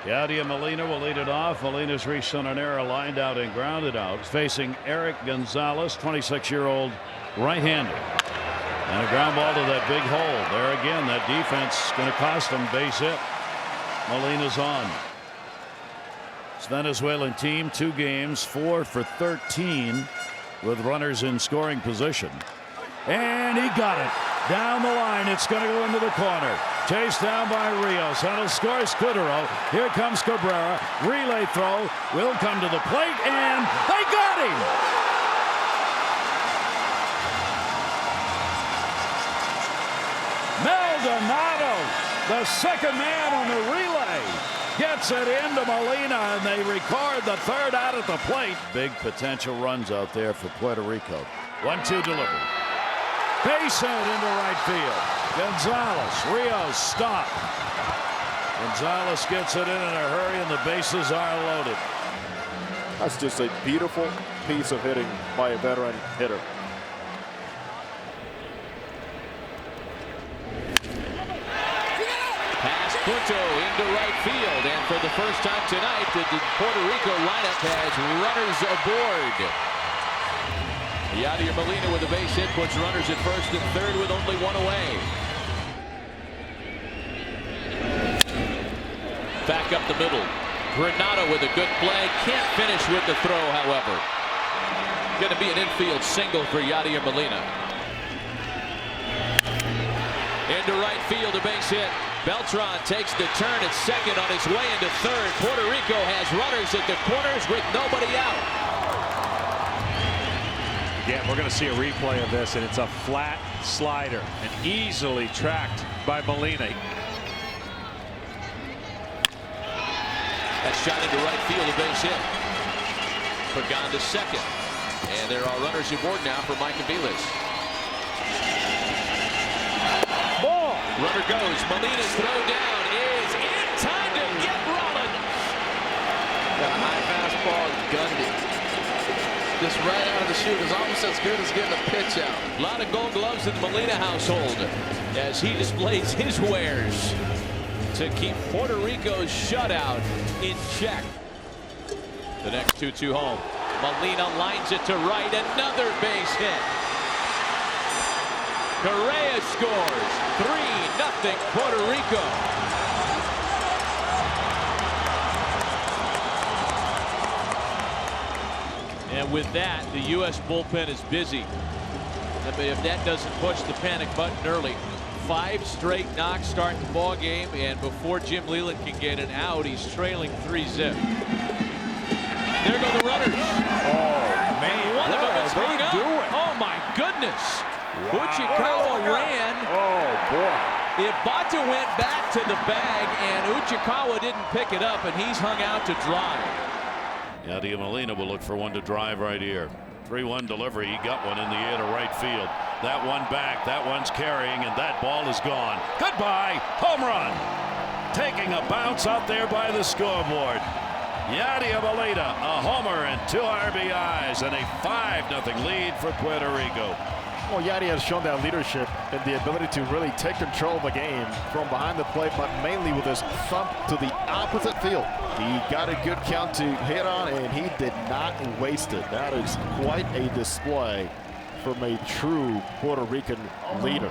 Yadier Molina will lead it off. Molina's reached on an error, lined out and grounded out. He's facing Eric Gonzalez, 26-year-old right-hander. And a ground ball to that big hole. There again, that defense going to cost him. Base hit. Molina's on. It's Venezuelan team, 2 games, 4 for 13 with runners in scoring position. And he got it. Down the line, it's going to go into the corner. Chased down by Rios. That'll score Scudero. Here comes Cabrera. Relay throw will come to the plate, and they got him! Maldonado, the second man on the relay, gets it into Molina, and they record the third out at the plate. Big potential runs out there for Puerto Rico. 1-2 delivery. Base hit into right field. Gonzalez, Rios, stop. Gonzalez gets it in a hurry, and the bases are loaded. That's just a beautiful piece of hitting by a veteran hitter. Pass Punto into right field, and for the first time tonight, the Puerto Rico lineup has runners aboard. Yadier Molina with a base hit puts runners at first and third with only 1 away. Back up the middle. Granado with a good play. Can't finish with the throw, however. Going to be an infield single for Yadier Molina. Into right field, a base hit. Beltran takes the turn at second on his way into third. Puerto Rico has runners at the corners with nobody out. Again, we're going to see a replay of this, and it's a flat slider and easily tracked by Molina. That shot into right field, a base hit. Pagan to second. And there are runners aboard now for Mike Aviles. Ball. Runner goes. Molina's throw down is in time to get Rollins. Got a high fastball, gunned it. Just right out of the chute is almost as good as getting a pitch out. A lot of gold gloves in the Molina household as he displays his wares to keep Puerto Rico's shutout in check. The next 2-2 home. Molina lines it to right. Another base hit. Correa scores. 3-0 Puerto Rico. And with that, the U.S. bullpen is busy. I mean, if that doesn't push the panic button early, 5 straight knocks start the ball game, and before Jim Leyland can get an out, he's trailing 3-0. There go the runners. Oh, man. One of them is hung up. Oh, my goodness. Wow. Uchikawa ran. Oh, boy. Ibata went back to the bag, and Uchikawa didn't pick it up, and he's hung out to dry. Yadier Molina will look for one to drive right here. 3-1 delivery. He got one in the air to right field. That one back. That one's carrying, and that ball is gone. Goodbye. Home run. Taking a bounce out there by the scoreboard. Yadier Molina, a homer and 2 RBIs, and a 5-0 lead for Puerto Rico. Well, Yadier has shown that leadership and the ability to really take control of the game from behind the plate, but mainly with his thump to the opposite field. He got a good count to hit on, and he did not waste it. That is quite a display from a true Puerto Rican leader.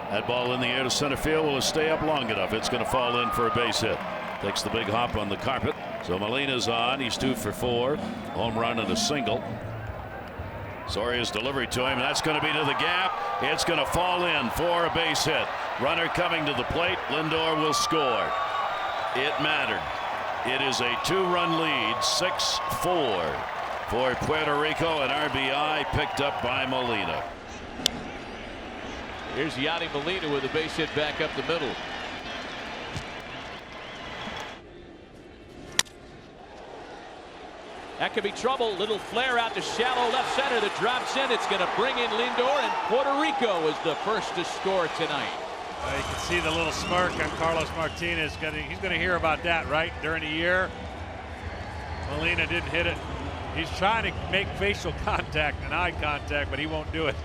That ball in the air to center field. Will it stay up long enough? It's going to fall in for a base hit. Takes the big hop on the carpet. So Molina's on. He's 2 for 4. Home run and a single. Soria's delivery to him. That's going to be to the gap. It's going to fall in for a base hit. Runner coming to the plate. Lindor will score. It mattered. It is a 2-run lead, 6-4 for Puerto Rico. An RBI picked up by Molina. Here's Yadier Molina with a base hit back up the middle. That could be trouble. Little flare out to shallow left center that drops in. It's going to bring in Lindor, and Puerto Rico is the first to score tonight. You can see the little smirk on Carlos Martinez. He's going to hear about that right during the year. Molina didn't hit it. He's trying to make facial contact and eye contact, but he won't do it.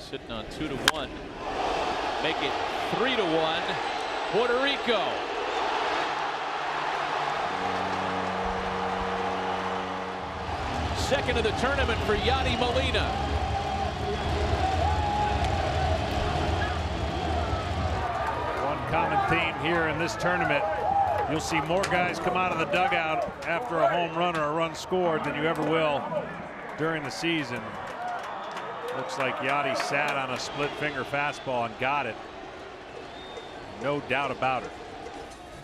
sitting on 2-1. Make it 3-1. Puerto Rico. Second of the tournament for Yadier Molina. One common theme here in this tournament. You'll see more guys come out of the dugout after a home run or a run scored than you ever will during the season. Looks like Yadi sat on a split finger fastball and got it. No doubt about it.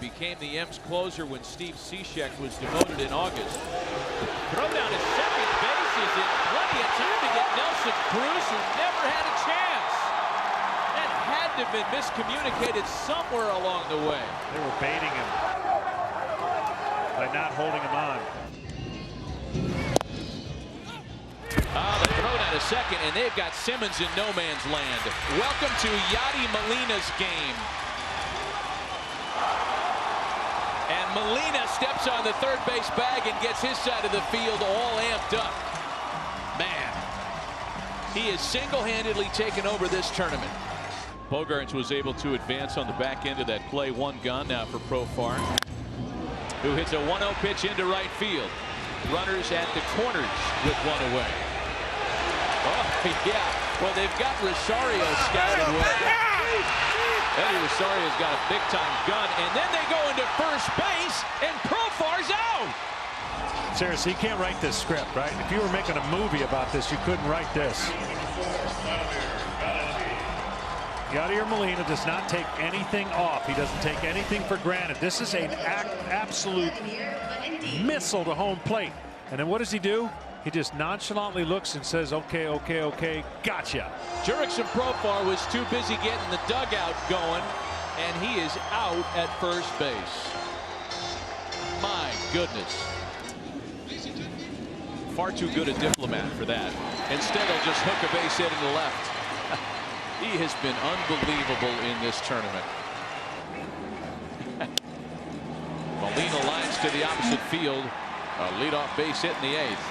Became the M's closer when Steve Cishek was demoted in August. Throw down to second base is in plenty of time to get Nelson Cruz, who never had a chance. That had to have been miscommunicated somewhere along the way. They were baiting him by not holding him on. The throw down to second, and they've got Simmons in no man's land. Welcome to Yadier Molina's game. And Molina steps on the third base bag and gets his side of the field all amped up. Man, he has single-handedly taken over this tournament. Bogaerts was able to advance on the back end of that play. One gone now for Profar, who hits a 1-0 pitch into right field. Runners at the corners with one away. Oh, yeah. Well, they've got Rosario scouted well. Eddie Rosario's got a big-time gun, and then they go into first base, and Profar's out. Seriously, you can't write this script, right? If you were making a movie about this, you couldn't write this. Yadier Molina does not take anything off. He doesn't take anything for granted. This is an absolute missile to home plate. And then what does he do? He just nonchalantly looks and says, okay, okay, okay, gotcha. Jurickson Profar was too busy getting the dugout going, and he is out at first base. My goodness. Far too good a diplomat for that. Instead, he'll just hook a base hit in the left. He has been unbelievable in this tournament. Molina lines to the opposite field. A leadoff base hit in the 8th.